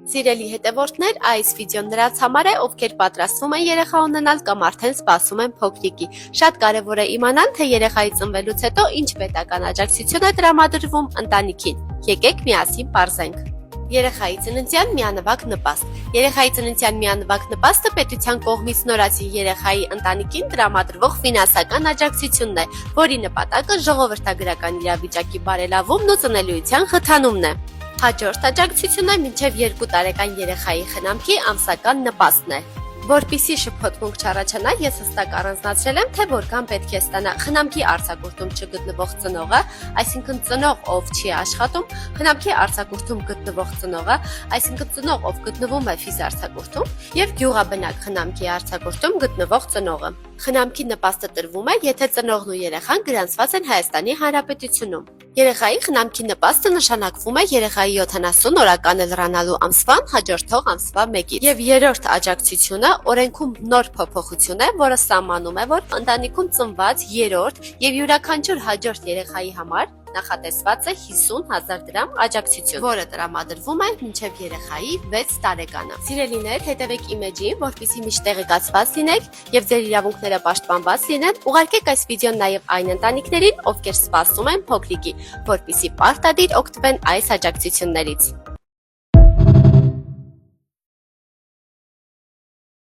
Սիրելի հետևորդներ, այս վիդեոն նրանց համար է, ովքեր պատրաստվում են երեխա ունենալ կամ արդեն սպասում են փոքրիկի։ Շատ կարևոր է իմանալ, թե երեխայի ծնվելուց հետո ինչ պետական աջակցություն է տրամադրվում ընտանիքին։ Եկեք միասին պարզենք։ Երեխայի ծննդյան միանվագ նպաստ։ Երեխայի ծննդյան միանվագ նպաստը պետության կողմից նորացի երեխայի ընտանիքին տրամադրվող ֆինանսական աջակցությունն է, որի նպատակը ժողովրդագրական իրավիճակի բարելավումն ու ծնելիության խթանումն է։ Հաջորդ աջակցությունը մինչև 2 տարեկան երեխայի խնամքի ամսական նպաստն է։ Որպեսզի շփոթմունք չառաջանա, ես հստակ առանձնացրել եմ, թե որքան պետք է ստանա խնամքի արձակուրդում չգտնվող ծնողը, այսինքն ծնող, ով չի աշխատում, խնամքի արձակուրդում գտնվող ծնողը, այսինքն ծնող, ով գտնվում է ֆիզարձակուրդում, եւ գյուղաբնակ խնամքի արձակուրդում գտնվող ծնողը։ Խնամքի նպաստը տրվում է, եթե ծնողն ու երեխան գրանցված են Հայաստանի Հանրապետությունում։ Երեխայի խնամքի նպաստը նշանակվում է երեխայի 70 օրականը լրանալու ամսվան հաջորդող ամսվա 1-ից։ Եվ երրորդ աջակցությունը օրենքում նոր փոփոխություն է, որը սահմանում է, որ ընտանիքում ծնված երրորդ եւ յուրաքանչյուր հաջորդ երեխայի համար նախատեսված է 50,000 դրամ աջակցություն, որը տրամադրվում է մինչև երեխայի 6 տարեկանը։ Սիրելիներ, հետևեք իմ էջին, որպեսզի միշտ տեղեկացված լինեք եւ ձեր իրավունքները պաշտպանված լինեն։ Ուղարկեք այս վիդեոն նաեւ այն ընտանիքներին, ովքեր սպասում են փոքրիկի, որպեսզի պարտադիր օգտվեն այս աջակցություններից։